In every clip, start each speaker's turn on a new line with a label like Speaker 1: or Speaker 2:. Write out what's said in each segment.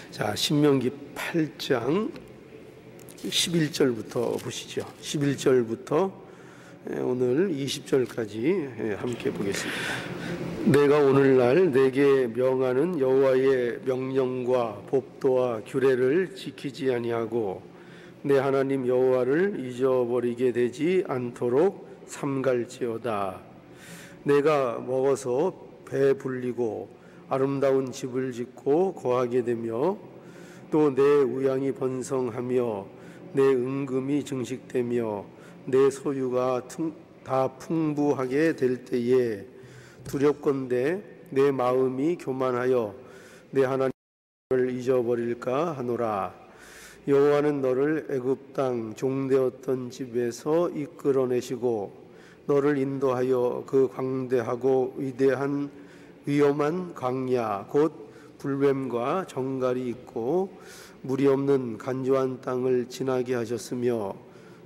Speaker 1: 자, 신명기 8장 11절부터 보시죠. 11절부터 오늘 20절까지 함께 보겠습니다. 내가 오늘날 내게 명하는 여호와의 명령과 법도와 규례를 지키지 아니하고 내 하나님 여호와를 잊어버리게 되지 않도록 삼갈지어다. 내가 먹어서 배 불리고 아름다운 집을 짓고 거하게 되며 또 내 우양이 번성하며 내 은금이 증식되며 내 소유가 다 풍부하게 될 때에 두렵건대 내 마음이 교만하여 내 하나님을 잊어버릴까 하노라. 여호와는 너를 애굽 땅 종되었던 집에서 이끌어내시고 너를 인도하여 그 광대하고 위험한 광야 곧 불뱀과 정갈이 있고 물이 없는 간조한 땅을 지나게 하셨으며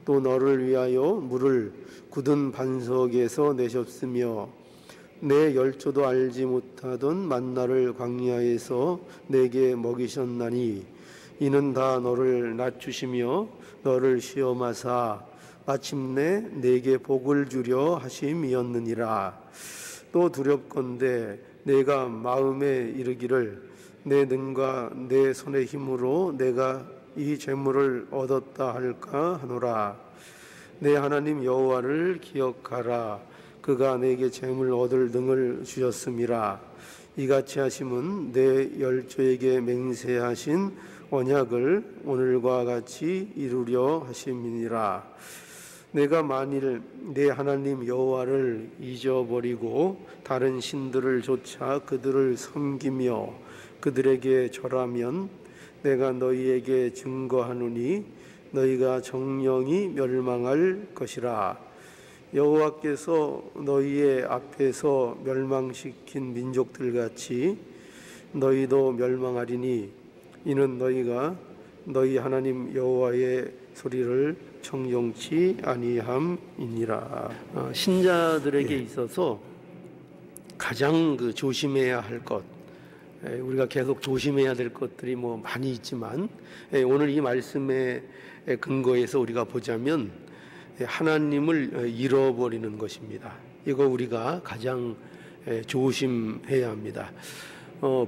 Speaker 1: 또 너를 위하여 물을 굳은 반석에서 내셨으며 내 열조도 알지 못하던 만나를 광야에서 내게 먹이셨나니 이는 다 너를 낮추시며 너를 시험하사 마침내 내게 복을 주려 하심이었느니라. 또 두렵건대 내가 마음에 이르기를 내 능과 내 손의 힘으로 내가 이 재물을 얻었다 할까 하노라. 내 하나님 여호와를 기억하라. 그가 내게 재물 얻을 능을 주셨음이라. 이같이 하심은 내 열조에게 맹세하신 언약을 오늘과 같이 이루려 하심이니라. 내가 만일 내 하나님 여호와를 잊어버리고 다른 신들을 좇아 그들을 섬기며 그들에게 절하면 내가 너희에게 증거하노니 너희가 정령이 멸망할 것이라. 여호와께서 너희의 앞에서 멸망시킨 민족들같이 너희도 멸망하리니 이는 너희가 너희 하나님 여호와의 소리를 청종치 아니함이니라. 신자들에게 있어서 가장 조심해야 할 것, 우리가 계속 조심해야 될 것들이 많이 있지만 오늘 이 말씀의 근거에서 우리가 보자면 하나님을 잃어버리는 것입니다. 이거 우리가 가장 조심해야 합니다.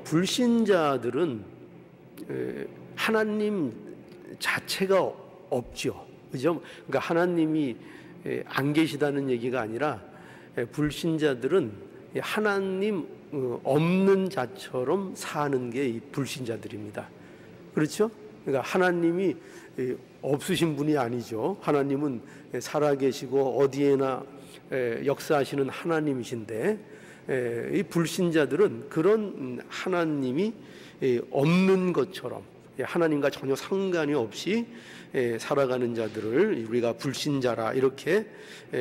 Speaker 1: 불신자들은 하나님 자체가 없죠. 그죠? 그러니까 하나님이 안 계시다는 얘기가 아니라 불신자들은 하나님 없는 자처럼 사는 게 이 불신자들입니다. 그렇죠? 그러니까 하나님이 없으신 분이 아니죠. 하나님은 살아계시고 어디에나 역사하시는 하나님이신데 이 불신자들은 그런 하나님이 없는 것처럼 하나님과 전혀 상관이 없이 살아가는 자들을 우리가 불신자라 이렇게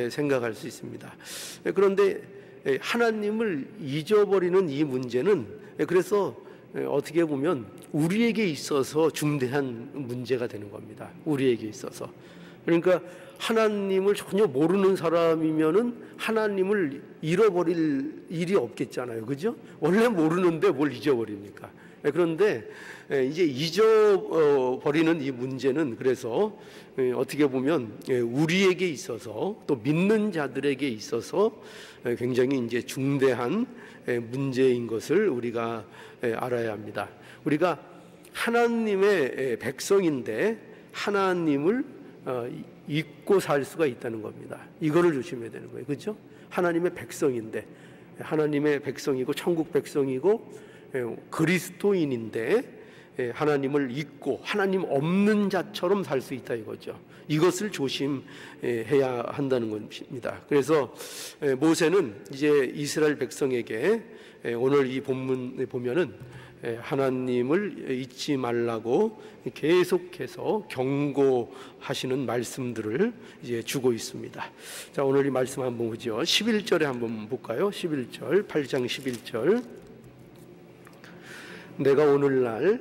Speaker 1: 생각할 수 있습니다. 그런데 하나님을 잊어버리는 이 문제는 그래서 어떻게 보면 우리에게 있어서 중대한 문제가 되는 겁니다. 우리에게 있어서. 그러니까 하나님을 전혀 모르는 사람이면은 하나님을 잃어버릴 일이 없겠잖아요. 그죠? 원래 모르는데 뭘 잊어버립니까? 그런데 이제 잊어버리는 이 문제는 그래서 어떻게 보면 우리에게 있어서 또 믿는 자들에게 있어서 굉장히 이제 중대한 문제인 것을 우리가 알아야 합니다. 우리가 하나님의 백성인데 하나님을 잊고 살 수가 있다는 겁니다. 이거를 조심해야 되는 거예요. 그렇죠? 하나님의 백성인데 하나님의 백성이고 천국 백성이고 그리스도인인데 하나님을 잊고 하나님 없는 자처럼 살 수 있다 이거죠. 이것을 조심해야 한다는 것입니다. 그래서 모세는 이제 이스라엘 백성에게 오늘 이 본문에 보면은 하나님을 잊지 말라고 계속해서 경고하시는 말씀들을 이제 주고 있습니다. 자, 오늘 이 말씀 한번 보죠. 11절에 한번 볼까요? 11절, 8장 11절. 내가 오늘날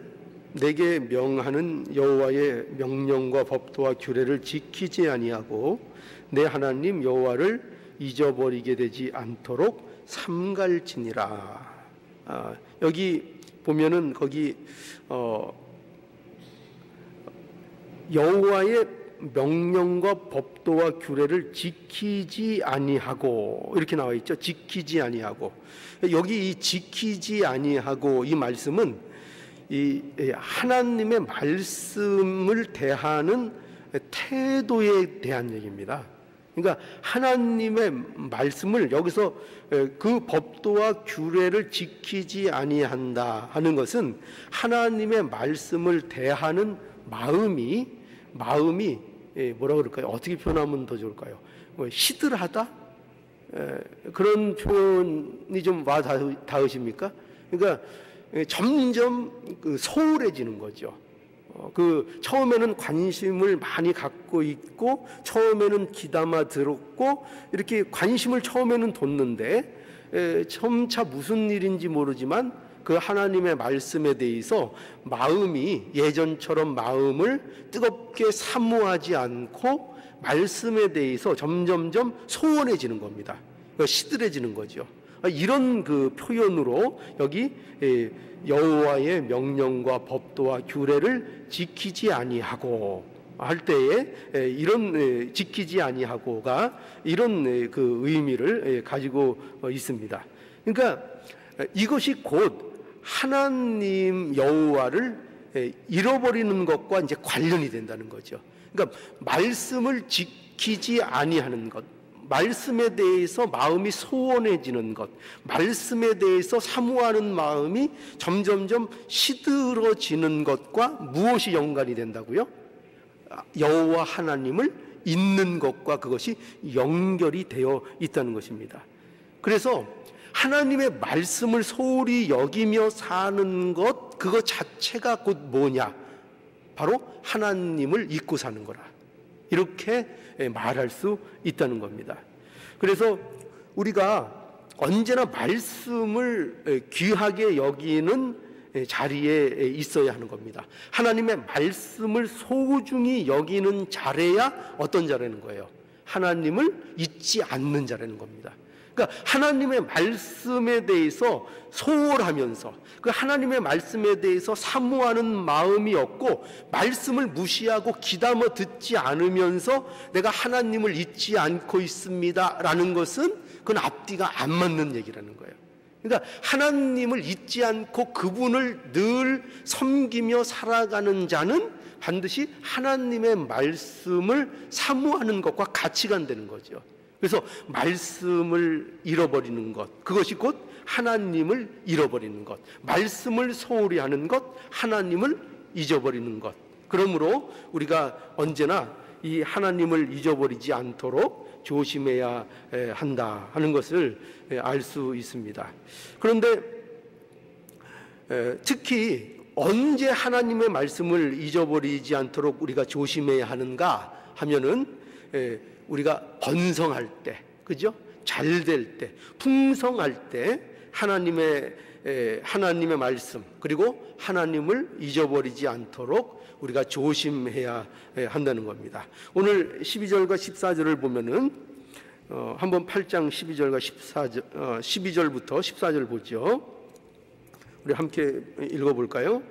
Speaker 1: 내게 명하는 여호와의 명령과 법도와 규례를 지키지 아니하고 내 하나님 여호와를 잊어버리게 되지 않도록 삼갈지니라. 여기 보면은 거기 여호와의 명령과 법도와 규례를 지키지 아니하고 이렇게 나와 있죠. 지키지 아니하고. 여기 이 지키지 아니하고 이 말씀은 이 하나님의 말씀을 대하는 태도에 대한 얘기입니다. 그러니까 하나님의 말씀을 여기서 그 법도와 규례를 지키지 아니한다 하는 것은 하나님의 말씀을 대하는 마음이 뭐라 그럴까요? 어떻게 표현하면 더 좋을까요? 시들하다? 그런 표현이 좀 와 닿으십니까? 그러니까 점점 소홀해지는 거죠. 처음에는 관심을 많이 갖고 있고, 처음에는 귀담아 들었고, 이렇게 관심을 처음에는 뒀는데, 점차 무슨 일인지 모르지만 그 하나님의 말씀에 대해서 마음이 예전처럼 마음을 뜨겁게 사모하지 않고 말씀에 대해서 점점점 소원해지는 겁니다. 시들해지는 거죠. 이런 그 표현으로 여기 여호와의 명령과 법도와 규례를 지키지 아니하고 할 때에 이런 지키지 아니하고가 이런 그 의미를 가지고 있습니다. 그러니까 이것이 곧 하나님 여호와를 잃어버리는 것과 이제 관련이 된다는 거죠. 그러니까 말씀을 지키지 아니하는 것, 말씀에 대해서 마음이 소원해지는 것, 말씀에 대해서 사모하는 마음이 점점점 시들어지는 것과 무엇이 연관이 된다고요? 여호와 하나님을 잊는 것과 그것이 연결이 되어 있다는 것입니다. 그래서 하나님의 말씀을 소홀히 여기며 사는 것, 그것 자체가 곧 뭐냐? 바로 하나님을 잊고 사는 거라. 이렇게 말할 수 있다는 겁니다. 그래서 우리가 언제나 말씀을 귀하게 여기는 자리에 있어야 하는 겁니다. 하나님의 말씀을 소중히 여기는 자리야 어떤 자리는 거예요? 하나님을 잊지 않는 자리는 겁니다. 그러니까 하나님의 말씀에 대해서 소홀하면서 그 하나님의 말씀에 대해서 사모하는 마음이 없고 말씀을 무시하고 귀담아 듣지 않으면서 내가 하나님을 잊지 않고 있습니다 라는 것은 그건 앞뒤가 안 맞는 얘기라는 거예요. 그러니까 하나님을 잊지 않고 그분을 늘 섬기며 살아가는 자는 반드시 하나님의 말씀을 사모하는 것과 같이 간다는 거죠. 그래서 말씀을 잃어버리는 것, 그것이 곧 하나님을 잃어버리는 것, 말씀을 소홀히 하는 것, 하나님을 잊어버리는 것. 그러므로 우리가 언제나 이 하나님을 잊어버리지 않도록 조심해야 한다 하는 것을 알 수 있습니다. 그런데 특히 언제 하나님의 말씀을 잊어버리지 않도록 우리가 조심해야 하는가 하면은 우리가 번성할 때, 그죠? 잘 될 때, 풍성할 때 하나님의 말씀 그리고 하나님을 잊어버리지 않도록 우리가 조심해야 한다는 겁니다. 오늘 12절과 14절을 보면은 한번 8장 12절과 12절부터 14절 보죠. 우리 함께 읽어볼까요?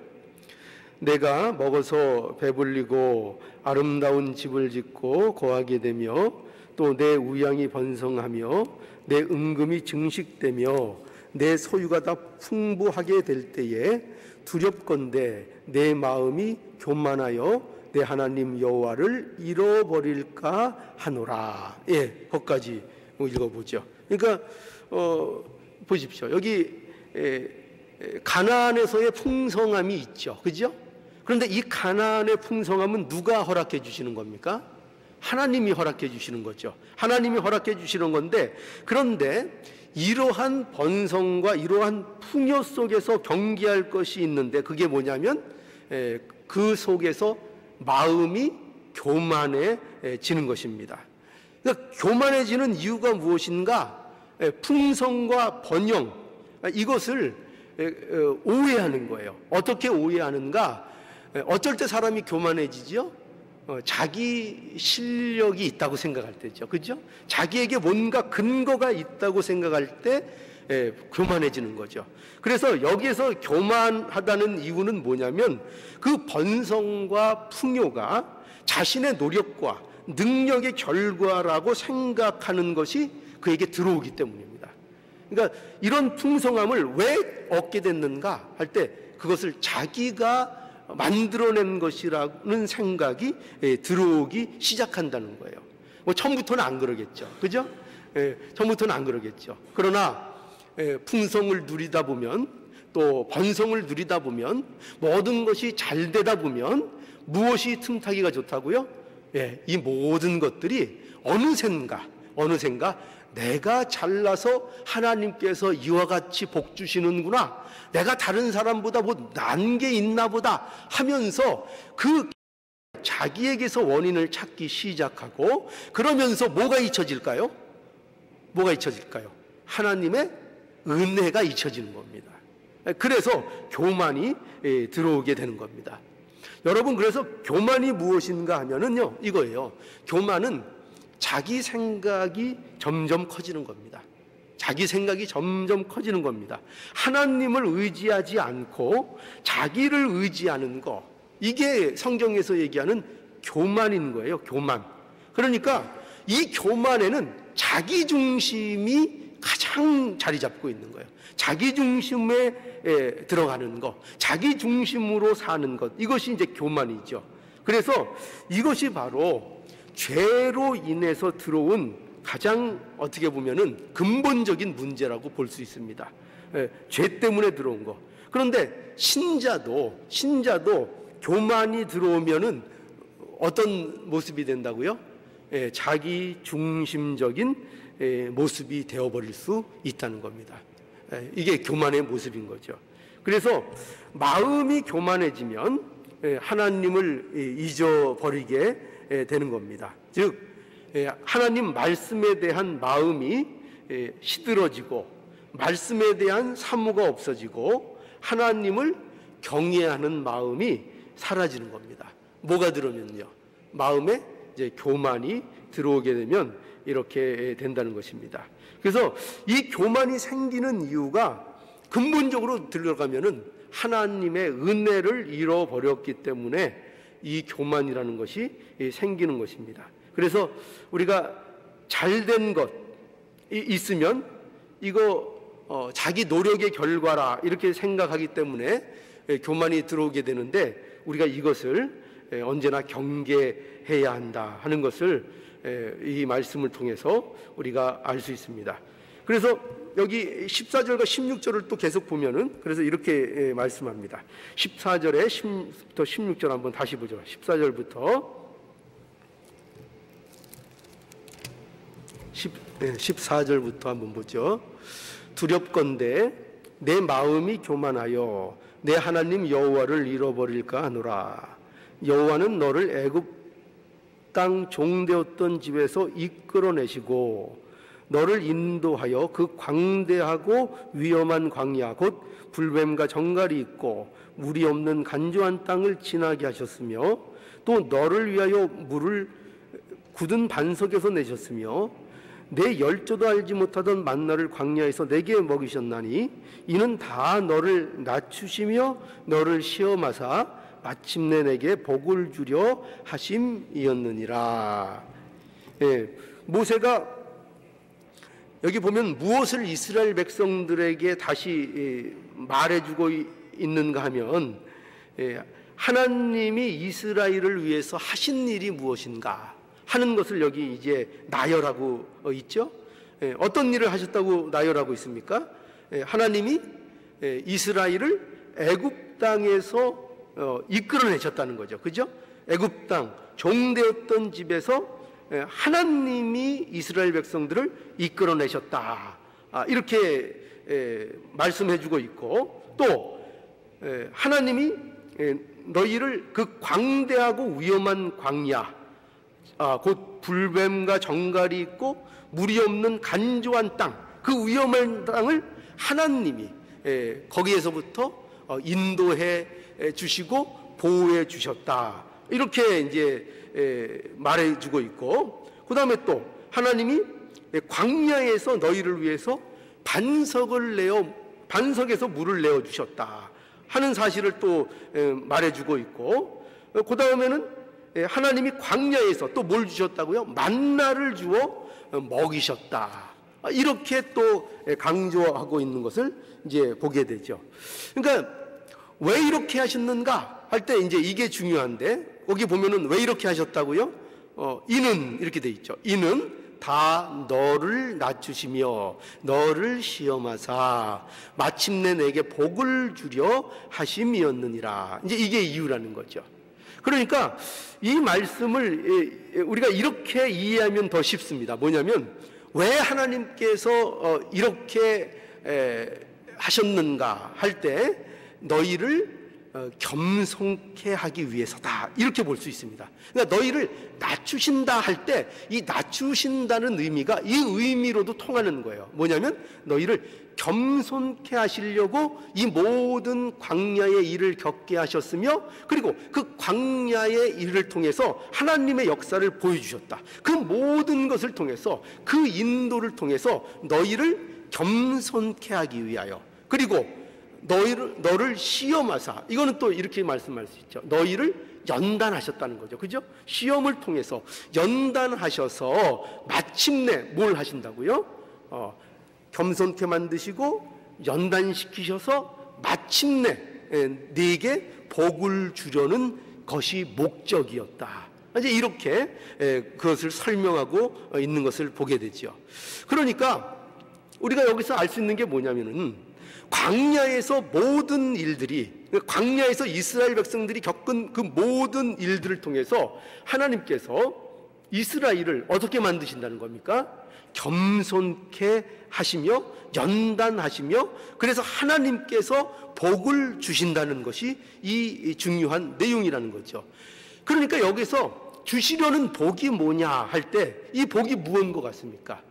Speaker 1: 내가 먹어서 배불리고 아름다운 집을 짓고 거하게 되며 또 내 우양이 번성하며 내 은금이 증식되며 내 소유가 다 풍부하게 될 때에 두렵건대 내 마음이 교만하여 내 하나님 여호와를 잃어버릴까 하노라. 거기까지 읽어보죠. 그러니까 보십시오. 여기 가나안에서의 풍성함이 있죠. 그죠? 그런데 이 가나안의 풍성함은 누가 허락해 주시는 겁니까? 하나님이 허락해 주시는 거죠. 하나님이 허락해 주시는 건데, 그런데 이러한 번성과 이러한 풍요 속에서 경계할 것이 있는데 그게 뭐냐면 그 속에서 마음이 교만해지는 것입니다. 그러니까 교만해지는 이유가 무엇인가? 풍성과 번영, 이것을 오해하는 거예요. 어떻게 오해하는가? 어쩔 때 사람이 교만해지죠? 자기 실력이 있다고 생각할 때죠. 그죠? 자기에게 뭔가 근거가 있다고 생각할 때 교만해지는 거죠. 그래서 여기에서 교만하다는 이유는 뭐냐면 그 번성과 풍요가 자신의 노력과 능력의 결과라고 생각하는 것이 그에게 들어오기 때문입니다. 그러니까 이런 풍성함을 왜 얻게 됐는가 할 때 그것을 자기가 만들어낸 것이라는 생각이 들어오기 시작한다는 거예요. 뭐 처음부터는 안 그러겠죠. 그죠? 처음부터는 안 그러겠죠. 그러나 풍성을 누리다 보면 또 번성을 누리다 보면 모든 것이 잘 되다 보면 무엇이 틈타기가 좋다고요? 이 모든 것들이 어느샌가 내가 잘나서 하나님께서 이와 같이 복 주시는구나, 내가 다른 사람보다 뭐 난 게 있나 보다 하면서 그 자기에게서 원인을 찾기 시작하고, 그러면서 뭐가 잊혀질까요? 하나님의 은혜가 잊혀지는 겁니다. 그래서 교만이 들어오게 되는 겁니다. 여러분, 그래서 교만이 무엇인가 하면은요, 이거예요. 교만은 자기 생각이 점점 커지는 겁니다. 자기 생각이 점점 커지는 겁니다. 하나님을 의지하지 않고 자기를 의지하는 거, 이게 성경에서 얘기하는 교만인 거예요. 교만. 그러니까 이 교만에는 자기 중심이 가장 자리 잡고 있는 거예요. 자기 중심에 들어가는 것, 자기 중심으로 사는 것, 이것이 이제 교만이죠. 그래서 이것이 바로 죄로 인해서 들어온 가장 어떻게 보면은 근본적인 문제라고 볼 수 있습니다. 죄 때문에 들어온 거. 그런데 신자도 교만이 들어오면은 어떤 모습이 된다고요? 자기 중심적인 모습이 되어버릴 수 있다는 겁니다. 이게 교만의 모습인 거죠. 그래서 마음이 교만해지면 하나님을 잊어버리게 되는 겁니다. 즉 하나님 말씀에 대한 마음이 시들어지고 말씀에 대한 사모가 없어지고 하나님을 경외하는 마음이 사라지는 겁니다. 뭐가 들어오면요, 마음에 이제 교만이 들어오게 되면 이렇게 된다는 것입니다. 그래서 이 교만이 생기는 이유가 근본적으로 들어가면은 하나님의 은혜를 잃어버렸기 때문에 이 교만이라는 것이 생기는 것입니다. 그래서 우리가 잘된 것 있으면 이거 자기 노력의 결과라 이렇게 생각하기 때문에 교만이 들어오게 되는데, 우리가 이것을 언제나 경계해야 한다 하는 것을 이 말씀을 통해서 우리가 알 수 있습니다. 그래서 여기 14절과 16절을 또 계속 보면은 그래서 이렇게 말씀합니다. 14절에 10부터 16절 한번 다시 보죠. 14절부터 14절부터 한번 보죠. 두렵건대 내 마음이 교만하여 내 하나님 여호와를 잃어버릴까 하노라. 여호와는 너를 애굽 땅 종되었던 집에서 이끌어내시고 너를 인도하여 그 광대하고 위험한 광야 곧 불뱀과 정갈이 있고 물이 없는 간조한 땅을 지나게 하셨으며, 또 너를 위하여 물을 굳은 반석에서 내셨으며 내 열조도 알지 못하던 만나를 광야에서 내게 먹이셨나니 이는 다 너를 낮추시며 너를 시험하사 마침내 내게 복을 주려 하심이었느니라. 모세가 여기 보면 무엇을 이스라엘 백성들에게 다시 말해주고 있는가 하면 하나님이 이스라엘을 위해서 하신 일이 무엇인가 하는 것을 여기 이제 나열하고 있죠. 어떤 일을 하셨다고 나열하고 있습니까? 하나님이 이스라엘을 애굽 땅에서 이끌어내셨다는 거죠. 그죠? 애굽 땅 종되었던 집에서 하나님이 이스라엘 백성들을 이끌어내셨다, 이렇게 말씀해주고 있고, 또 하나님이 너희를 그 광대하고 위험한 광야, 곧 불뱀과 정갈이 있고 물이 없는 간조한 땅, 그 위험한 땅을 하나님이 거기에서부터 인도해 주시고 보호해 주셨다, 이렇게 이제 말해주고 있고, 그 다음에 또 하나님이 광야에서 너희를 위해서 반석에서 물을 내어 주셨다 하는 사실을 또 말해주고 있고, 그 다음에는 하나님이 광야에서 또 뭘 주셨다고요? 만나를 주어 먹이셨다, 이렇게 또 강조하고 있는 것을 이제 보게 되죠. 그러니까 왜 이렇게 하셨는가 할 때 이제 이게 중요한데, 거기 보면은 왜 이렇게 하셨다고요? 이는 이렇게 돼 있죠. 이는 다 너를 낮추시며 너를 시험하사 마침내 내게 복을 주려 하심이었느니라. 이제 이게 이유라는 거죠. 그러니까 이 말씀을 우리가 이렇게 이해하면 더 쉽습니다. 뭐냐면, 왜 하나님께서 이렇게 하셨는가 할 때 너희를 겸손케 하기 위해서다, 이렇게 볼 수 있습니다. 그러니까 너희를 낮추신다 할 때 이 낮추신다는 의미가 이 의미로도 통하는 거예요. 뭐냐면 너희를 겸손케 하시려고 이 모든 광야의 일을 겪게 하셨으며, 그리고 그 광야의 일을 통해서 하나님의 역사를 보여주셨다. 그 모든 것을 통해서, 그 인도를 통해서 너희를 겸손케 하기 위하여, 그리고 너를 시험하사, 이거는 또 이렇게 말씀할 수 있죠. 너희를 연단하셨다는 거죠. 그죠? 시험을 통해서 연단하셔서 마침내 뭘 하신다고요? 겸손케 만드시고 연단시키셔서 마침내 네게 복을 주려는 것이 목적이었다. 이제 이렇게 그것을 설명하고 있는 것을 보게 되죠. 그러니까 우리가 여기서 알 수 있는 게 뭐냐면은, 광야에서 모든 일들이, 광야에서 이스라엘 백성들이 겪은 그 모든 일들을 통해서 하나님께서 이스라엘을 어떻게 만드신다는 겁니까? 겸손케 하시며 연단하시며, 그래서 하나님께서 복을 주신다는 것이 이 중요한 내용이라는 거죠. 그러니까 여기서 주시려는 복이 뭐냐 할 때, 이 복이 무엇인 것 같습니까?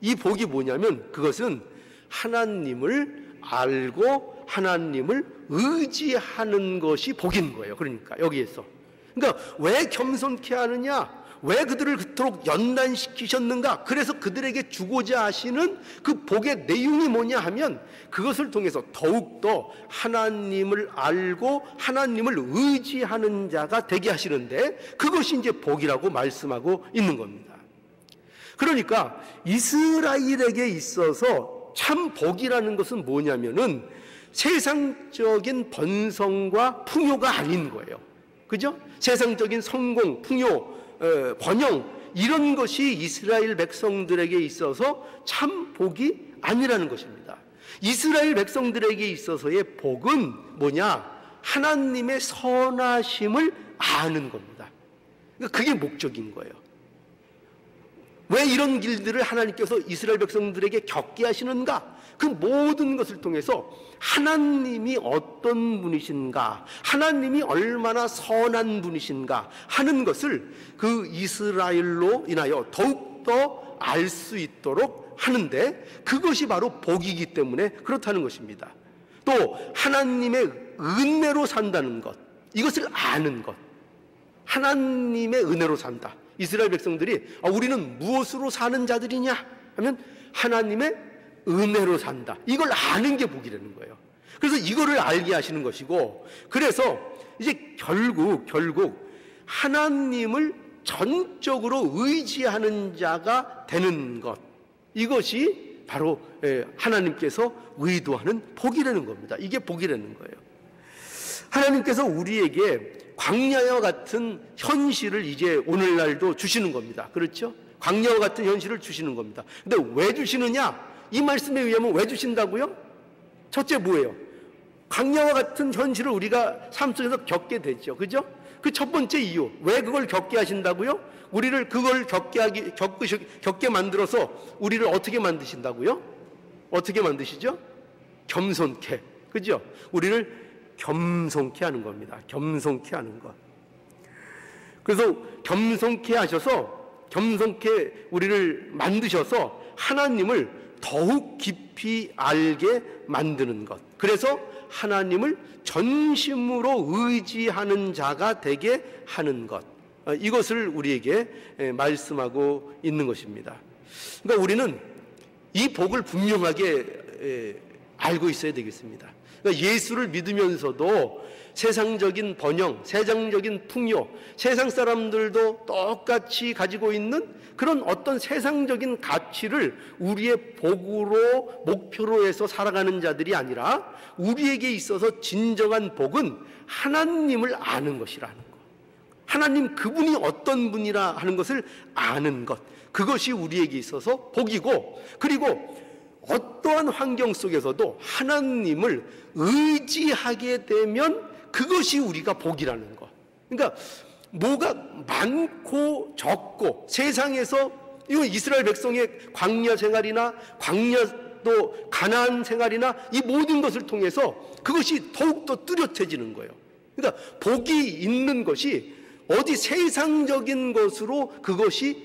Speaker 1: 이 복이 뭐냐면, 그것은 하나님을 알고 하나님을 의지하는 것이 복인 거예요. 그러니까 여기에서, 그러니까 왜 겸손케 하느냐, 왜 그들을 그토록 연단시키셨는가, 그래서 그들에게 주고자 하시는 그 복의 내용이 뭐냐 하면, 그것을 통해서 더욱더 하나님을 알고 하나님을 의지하는 자가 되게 하시는데, 그것이 이제 복이라고 말씀하고 있는 겁니다. 그러니까 이스라엘에게 있어서 참 복이라는 것은 뭐냐면은 세상적인 번성과 풍요가 아닌 거예요. 그죠? 세상적인 성공, 풍요, 번영, 이런 것이 이스라엘 백성들에게 있어서 참 복이 아니라는 것입니다. 이스라엘 백성들에게 있어서의 복은 뭐냐? 하나님의 선하심을 아는 겁니다. 그러니까 그게 목적인 거예요. 왜 이런 길들을 하나님께서 이스라엘 백성들에게 겪게 하시는가? 그 모든 것을 통해서 하나님이 어떤 분이신가, 하나님이 얼마나 선한 분이신가 하는 것을 그 이스라엘로 인하여 더욱더 알 수 있도록 하는데, 그것이 바로 복이기 때문에 그렇다는 것입니다. 또 하나님의 은혜로 산다는 것, 이것을 아는 것. 하나님의 은혜로 산다. 이스라엘 백성들이 우리는 무엇으로 사는 자들이냐 하면 하나님의 은혜로 산다. 이걸 아는 게 복이라는 거예요. 그래서 이거를 알게 하시는 것이고, 그래서 이제 결국 하나님을 전적으로 의지하는 자가 되는 것, 이것이 바로 하나님께서 의도하는 복이라는 겁니다. 이게 복이라는 거예요. 하나님께서 우리에게 광야와 같은 현실을 이제 오늘날도 주시는 겁니다. 그렇죠? 광야와 같은 현실을 주시는 겁니다. 근데 왜 주시느냐? 이 말씀에 의하면 왜 주신다고요? 첫째 뭐예요? 광야와 같은 현실을 우리가 삶 속에서 겪게 되죠. 그죠? 그 첫 번째 이유, 왜 그걸 겪게 하신다고요? 우리를 그걸 겪게 만들어서 우리를 어떻게 만드신다고요? 어떻게 만드시죠? 겸손케. 그죠? 우리를 겸손케 하는 겁니다. 겸손케 하는 것. 그래서 겸손케 하셔서, 겸손케 우리를 만드셔서 하나님을 더욱 깊이 알게 만드는 것. 그래서 하나님을 전심으로 의지하는 자가 되게 하는 것. 이것을 우리에게 말씀하고 있는 것입니다. 그러니까 우리는 이 복을 분명하게 알고 있어야 되겠습니다. 그러니까 예수를 믿으면서도 세상적인 번영, 세상적인 풍요, 세상 사람들도 똑같이 가지고 있는 그런 어떤 세상적인 가치를 우리의 복으로 목표로 해서 살아가는 자들이 아니라 우리에게 있어서 진정한 복은 하나님을 아는 것이라는 것. 하나님 그분이 어떤 분이라 하는 것을 아는 것. 그것이 우리에게 있어서 복이고, 그리고 어떠한 환경 속에서도 하나님을 의지하게 되면 그것이 우리가 복이라는 것. 그러니까 뭐가 많고 적고 세상에서 이건 이스라엘 백성의 광야 생활이나 광야도 가나안 생활이나 이 모든 것을 통해서 그것이 더욱더 뚜렷해지는 거예요. 그러니까 복이 있는 것이 어디 세상적인 것으로 그것이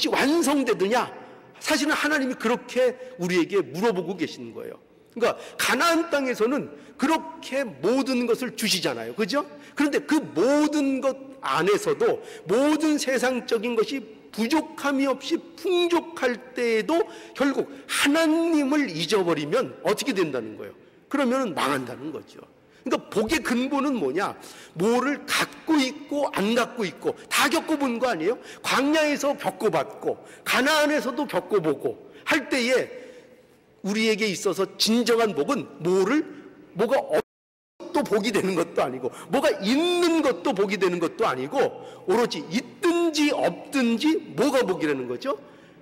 Speaker 1: 완성되느냐? 사실은 하나님이 그렇게 우리에게 물어보고 계시는 거예요. 그러니까 가나안 땅에서는 그렇게 모든 것을 주시잖아요. 그죠? 그런데 그 모든 것 안에서도 모든 세상적인 것이 부족함이 없이 풍족할 때에도 결국 하나님을 잊어버리면 어떻게 된다는 거예요? 그러면 망한다는 거죠. 그러니까 복의 근본은 뭐냐? 뭐를 갖고 있고 안 갖고 있고 다 겪어본 거 아니에요? 광야에서 겪어봤고 가나안에서도 겪어보고 할 때에 우리에게 있어서 진정한 복은 뭐가 없도 복이 되는 것도 아니고 뭐가 있는 것도 복이 되는 것도 아니고 오로지 있든지 없든지 뭐가 복이라는 거죠?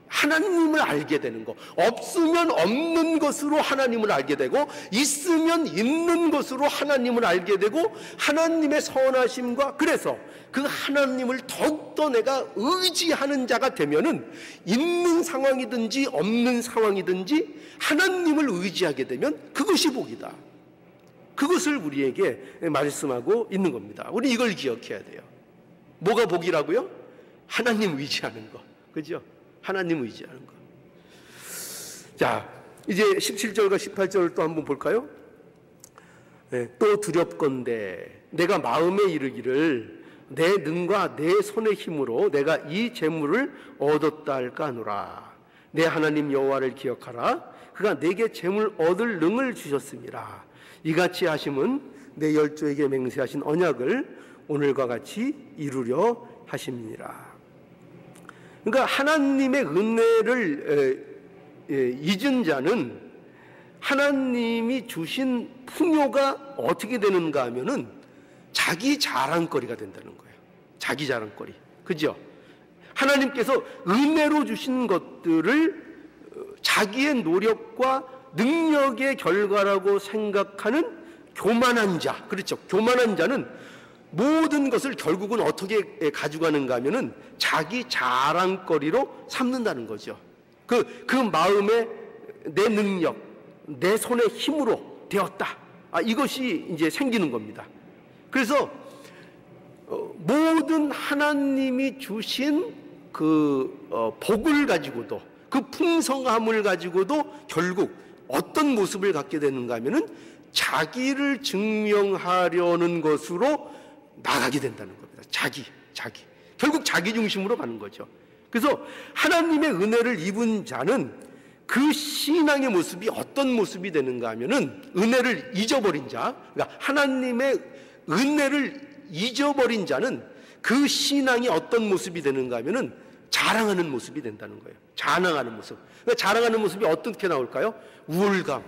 Speaker 1: 하나님을 알게 되는 것. 없으면 없는 것으로 하나님을 알게 되고 있으면 있는 것으로 하나님을 알게 되고 하나님의 선하심과 그래서 그 하나님을 더욱더 내가 의지하는 자가 되면은 있는 상황이든지 없는 상황이든지 하나님을 의지하게 되면 그것이 복이다. 그것을 우리에게 말씀하고 있는 겁니다. 우리 이걸 기억해야 돼요. 뭐가 복이라고요? 하나님 의지하는 거. 그죠? 하나님 의지하는 것. 자, 이제 17절과 18절을 또 한번 볼까요? 네, 또 두렵건대 내가 마음에 이르기를 내 능과 내 손의 힘으로 내가 이 재물을 얻었다 할까 하노라. 내 하나님 여호와를 기억하라. 그가 내게 재물 얻을 능을 주셨습니다. 이같이 하심은 내 열조에게 맹세하신 언약을 오늘과 같이 이루려 하심이니라. 그러니까 하나님의 은혜를 잊은 자는 하나님이 주신 풍요가 어떻게 되는가 하면은 자기 자랑거리가 된다는 거예요. 자기 자랑거리. 그죠? 하나님께서 은혜로 주신 것들을 자기의 노력과 능력의 결과라고 생각하는 교만한 자. 그렇죠? 교만한 자는 모든 것을 결국은 어떻게 가져가는가 하면은 자기 자랑거리로 삼는다는 거죠. 그 마음에 내 능력, 내 손의 힘으로 되었다. 이것이 이제 생기는 겁니다. 그래서 모든 하나님이 주신 그 복을 가지고도 그 풍성함을 가지고도 결국 어떤 모습을 갖게 되는가 하면은 자기를 증명하려는 것으로 나가게 된다는 겁니다. 자기. 결국 자기 중심으로 가는 거죠. 그래서 하나님의 은혜를 입은 자는 그 신앙의 모습이 어떤 모습이 되는가 하면은 은혜를 잊어버린 자, 그러니까 하나님의 은혜를 잊어버린 자는 그 신앙이 어떤 모습이 되는가 하면은 자랑하는 모습이 된다는 거예요. 자랑하는 모습. 그러니까 자랑하는 모습이 어떻게 나올까요? 우월감.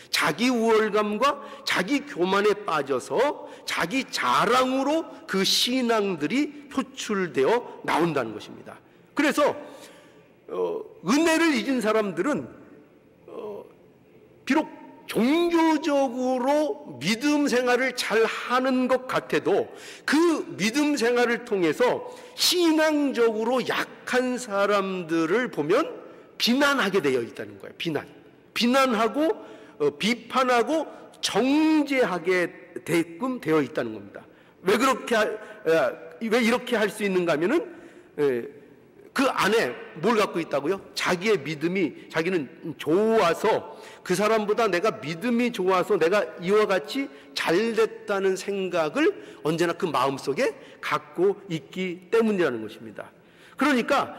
Speaker 1: 자기 우월감과 자기 교만에 빠져서 자기 자랑으로 그 신앙들이 표출되어 나온다는 것입니다. 그래서 은혜를 잊은 사람들은 비록 종교적으로 믿음 생활을 잘 하는 것 같아도 그 믿음 생활을 통해서 신앙적으로 약한 사람들을 보면 비난하게 되어 있다는 거예요. 비난하고 비판하고 정죄하게 되게끔 되어 있다는 겁니다. 왜 이렇게 할 수 있는가 하면은 그 안에 뭘 갖고 있다고요? 자기의 믿음이 자기는 좋아서 그 사람보다 내가 믿음이 좋아서 내가 이와 같이 잘됐다는 생각을 언제나 그 마음속에 갖고 있기 때문이라는 것입니다. 그러니까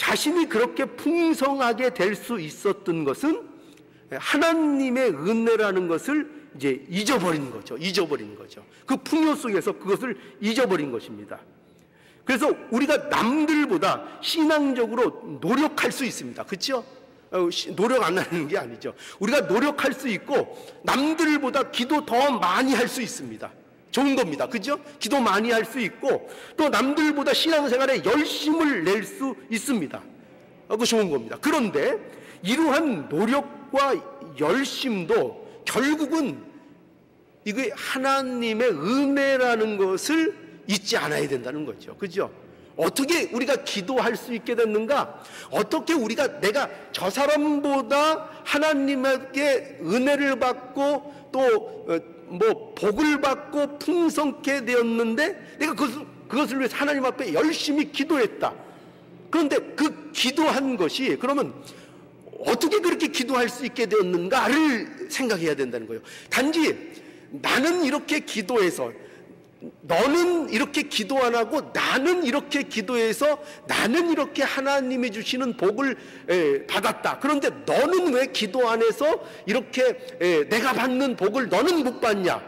Speaker 1: 자신이 그렇게 풍성하게 될 수 있었던 것은 하나님의 은혜라는 것을 이제 잊어버린 거죠. 그 풍요 속에서 그것을 잊어버린 것입니다. 그래서 우리가 남들보다 신앙적으로 노력할 수 있습니다. 그렇죠? 노력 안 하는 게 아니죠. 우리가 노력할 수 있고 남들보다 기도 더 많이 할 수 있습니다. 좋은 겁니다. 그죠? 기도 많이 할 수 있고 또 남들보다 신앙생활에 열심을 낼 수 있습니다. 그거 좋은 겁니다. 그런데 이러한 노력과 열심도 결국은 이게 하나님의 은혜라는 것을 잊지 않아야 된다는 거죠. 그죠? 어떻게 우리가 기도할 수 있게 됐는가? 어떻게 내가 저 사람보다 하나님에게 은혜를 받고 또 복을 받고 풍성케 되었는데 내가 그것을 위해서 하나님 앞에 열심히 기도했다. 그런데 그 기도한 것이 그러면 어떻게 그렇게 기도할 수 있게 되었는가를 생각해야 된다는 거예요. 단지 나는 이렇게 기도해서 너는 이렇게 기도 안 하고 나는 이렇게 기도해서 나는 이렇게 하나님이 주시는 복을 받았다. 그런데 너는 왜 기도 안 해서 이렇게 내가 받는 복을 너는 못 받냐?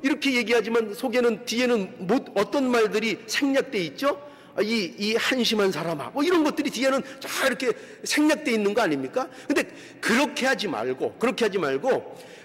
Speaker 1: 이렇게 얘기하지만 속에는 뒤에는 어떤 말들이 생략되어 있죠? 이 한심한 사람아, 이런 것들이 뒤에는 쫙 이렇게 생략되어 있는 거 아닙니까? 근데 그렇게 하지 말고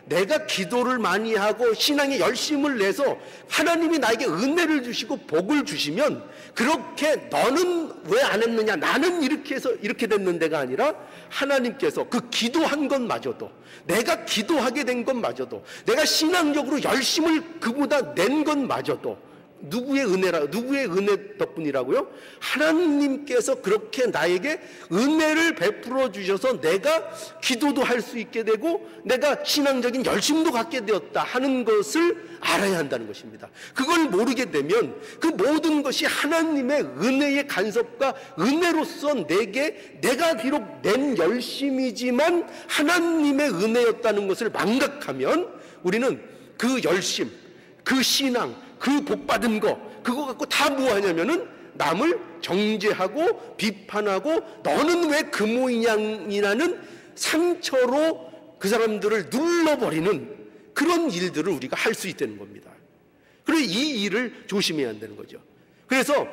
Speaker 1: 내가 기도를 많이 하고 신앙에 열심을 내서 하나님이 나에게 은혜를 주시고 복을 주시면 그렇게 너는 왜 안 했느냐, 나는 이렇게 해서 이렇게 됐는데가 아니라 하나님께서 그 기도한 것마저도, 내가 기도하게 된 것마저도, 내가 신앙적으로 열심을 그보다 낸 것마저도 누구의 은혜 덕분이라고요? 하나님께서 그렇게 나에게 은혜를 베풀어 주셔서 내가 기도도 할 수 있게 되고 내가 신앙적인 열심도 갖게 되었다 하는 것을 알아야 한다는 것입니다. 그걸 모르게 되면 그 모든 것이 하나님의 은혜의 간섭과 은혜로서 내가 비록 낸 열심이지만 하나님의 은혜였다는 것을 망각하면 우리는 그 열심, 그 신앙, 그 복받은 그거 갖고 다 뭐하냐면은 남을 정죄하고 비판하고 너는 왜 그 모양이냐는 상처로 그 사람들을 눌러버리는 그런 일들을 우리가 할 수 있다는 겁니다. 그래서 이 일을 조심해야 한다는 거죠. 그래서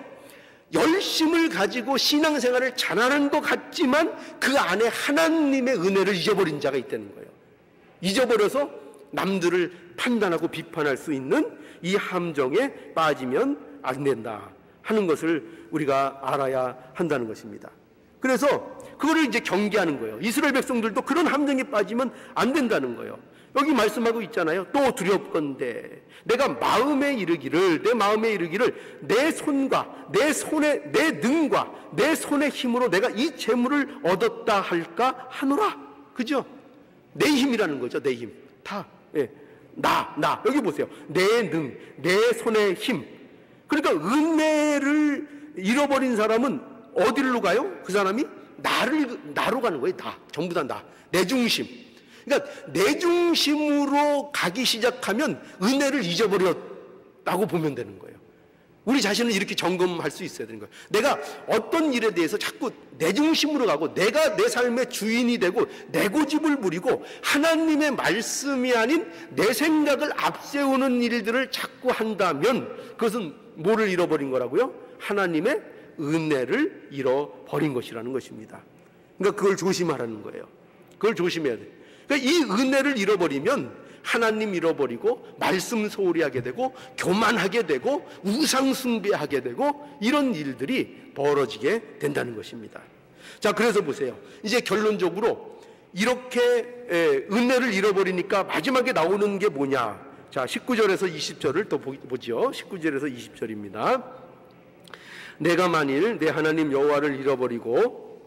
Speaker 1: 열심을 가지고 신앙생활을 잘하는 것 같지만 그 안에 하나님의 은혜를 잊어버린 자가 있다는 거예요. 잊어버려서 남들을 판단하고 비판할 수 있는 이 함정에 빠지면 안 된다 하는 것을 우리가 알아야 한다는 것입니다. 그래서 그거를 이제 경계하는 거예요. 이스라엘 백성들도 그런 함정에 빠지면 안 된다는 거예요. 여기 말씀하고 있잖아요. 또 두렵건대 내가 마음에 이르기를 내 손과 내 능과 내 손의 힘으로 내가 이 재물을 얻었다 할까 하노라. 그죠? 내 힘이라는 거죠. 내 힘. 다. 예. 나 여기 보세요. 내 내 손의 힘. 그러니까 은혜를 잃어버린 사람은 어디로 가요? 그 사람이 나로 가는 거예요. 전부 다 나. 내 중심. 그러니까 내 중심으로 가기 시작하면 은혜를 잊어버렸다고 보면 되는 거예요. 우리 자신을 이렇게 점검할 수 있어야 되는 거예요. 내가 어떤 일에 대해서 자꾸 내 중심으로 가고 내가 내 삶의 주인이 되고 내 고집을 부리고 하나님의 말씀이 아닌 내 생각을 앞세우는 일들을 자꾸 한다면 그것은 뭐를 잃어버린 거라고요? 하나님의 은혜를 잃어버린 것이라는 것입니다. 그러니까 그걸 조심하라는 거예요. 그걸 조심해야 돼요. 그러니까 이 은혜를 잃어버리면 하나님 잃어버리고 말씀 소홀히 하게 되고 교만하게 되고 우상 숭배하게 되고 이런 일들이 벌어지게 된다는 것입니다. 자, 그래서 보세요. 이제 결론적으로 이렇게 은혜를 잃어버리니까 마지막에 나오는 게 뭐냐? 자, 19절에서 20절을 또 보죠. 19절에서 20절입니다. 내가 만일 내 하나님 여호와를 잃어버리고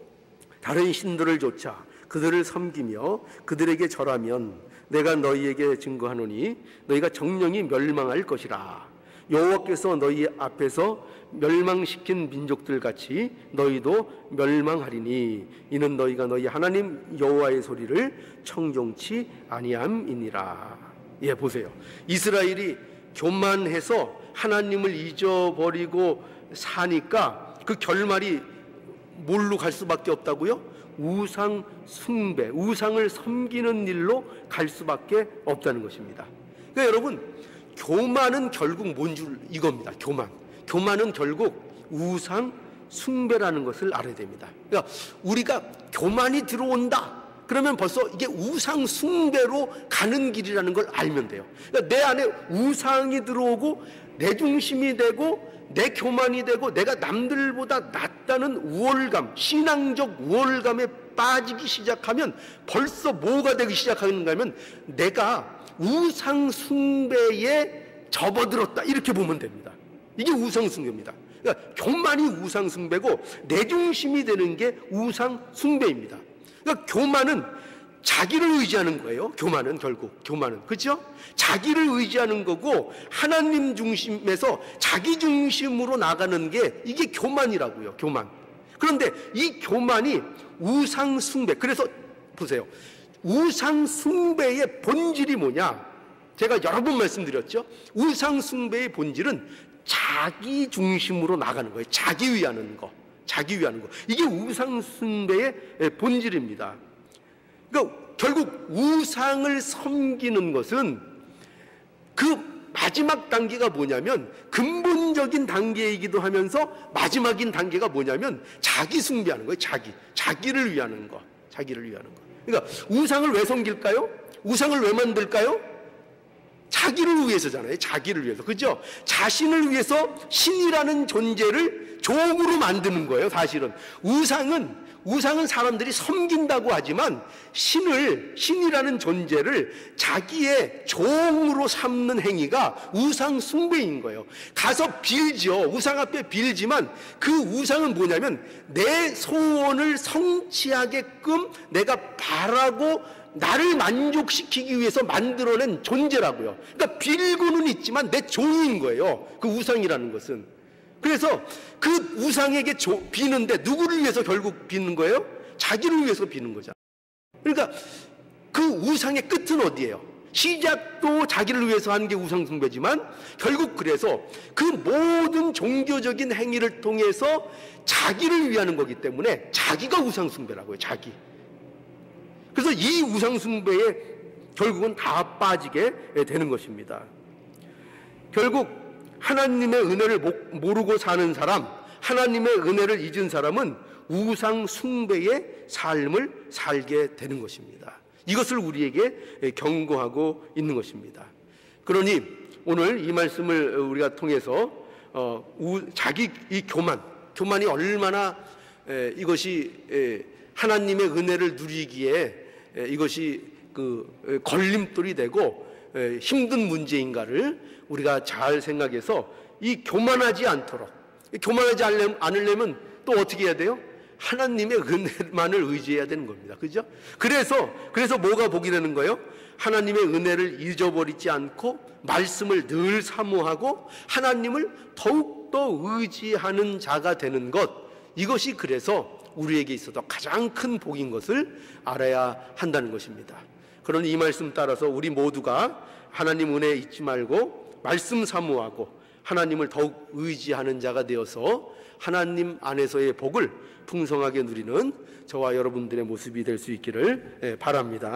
Speaker 1: 다른 신들을 좇아 그들을 섬기며 그들에게 절하면 내가 너희에게 증거하노니 너희가 정령이 멸망할 것이라. 여호와께서 너희 앞에서 멸망시킨 민족들 같이 너희도 멸망하리니 이는 너희가 너희 하나님 여호와의 소리를 청종치 아니함이니라. 예, 보세요. 이스라엘이 교만해서 하나님을 잊어버리고 사니까 그 결말이 뭘로 갈 수밖에 없다고요? 우상 숭배, 우상을 섬기는 일로 갈 수밖에 없다는 것입니다. 그러니까 여러분, 교만은 결국 뭔 줄 이겁니다. 교만은 결국 우상 숭배라는 것을 알아야 됩니다. 그러니까 우리가 교만이 들어온다 그러면 벌써 이게 우상 숭배로 가는 길이라는 걸 알면 돼요. 그러니까 내 안에 우상이 들어오고 내 중심이 되고 내 교만이 되고 내가 남들보다 낫다는 우월감, 신앙적 우월감에 빠지기 시작하면 벌써 뭐가 되기 시작하는가 하면 내가 우상 숭배에 접어들었다, 이렇게 보면 됩니다. 이게 우상 숭배입니다. 그러니까 교만이 우상 숭배고 내 중심이 되는 게 우상 숭배입니다. 그러니까 교만은 자기를 의지하는 거예요. 교만은 결국 그렇죠? 자기를 의지하는 거고 하나님 중심에서 자기 중심으로 나가는 게 이게 교만이라고요. 교만. 그런데 이 교만이 우상 숭배. 그래서 보세요. 우상 숭배의 본질이 뭐냐? 제가 여러 번 말씀드렸죠. 우상 숭배의 본질은 자기 중심으로 나가는 거예요. 자기 위하는 거. 이게 우상 숭배의 본질입니다. 그러니까 결국 우상을 섬기는 것은 그 마지막 단계가 뭐냐면 근본적인 단계이기도 하면서 마지막인 단계가 뭐냐면 자기 숭배하는 거예요. 자기를 위하는 거. 그러니까 우상을 왜 섬길까요? 우상을 왜 만들까요? 자기를 위해서잖아요. 자기를 위해서. 그죠? 자신을 위해서 신이라는 존재를 종으로 만드는 거예요. 사실은 우상은 사람들이 섬긴다고 하지만 신이라는 존재를 자기의 종으로 삼는 행위가 우상 숭배인 거예요. 가서 빌죠. 우상 앞에 빌지만 그 우상은 뭐냐면 내 소원을 성취하게끔 내가 바라고 나를 만족시키기 위해서 만들어낸 존재라고요. 그러니까 빌고는 있지만 내 종인 거예요. 그 우상이라는 것은. 그래서 그 우상에게 비는데 누구를 위해서 결국 비는 거예요? 자기를 위해서 비는 거잖아요. 그러니까 그 우상의 끝은 어디예요? 시작도 자기를 위해서 하는 게 우상 숭배지만 결국 그래서 그 모든 종교적인 행위를 통해서 자기를 위하는 거기 때문에 자기가 우상 숭배라고요. 그래서 이 우상 숭배에 결국은 다 빠지게 되는 것입니다. 결국 하나님의 은혜를 모르고 사는 사람, 하나님의 은혜를 잊은 사람은 우상 숭배의 삶을 살게 되는 것입니다. 이것을 우리에게 경고하고 있는 것입니다. 그러니 오늘 이 말씀을 우리가 통해서 이 교만이 얼마나 이것이 하나님의 은혜를 누리기에 이것이 그 걸림돌이 되고 힘든 문제인가를 우리가 잘 생각해서 이 교만하지 않으려면 또 어떻게 해야 돼요? 하나님의 은혜만을 의지해야 되는 겁니다. 그죠? 그래서 뭐가 복이 되는 거예요? 하나님의 은혜를 잊어버리지 않고 말씀을 늘 사모하고 하나님을 더욱더 의지하는 자가 되는 것, 이것이 그래서 우리에게 있어서 가장 큰 복인 것을 알아야 한다는 것입니다. 그러니 이 말씀 따라서 우리 모두가 하나님 은혜 잊지 말고 말씀 사모하고 하나님을 더욱 의지하는 자가 되어서 하나님 안에서의 복을 풍성하게 누리는 저와 여러분들의 모습이 될 수 있기를 바랍니다.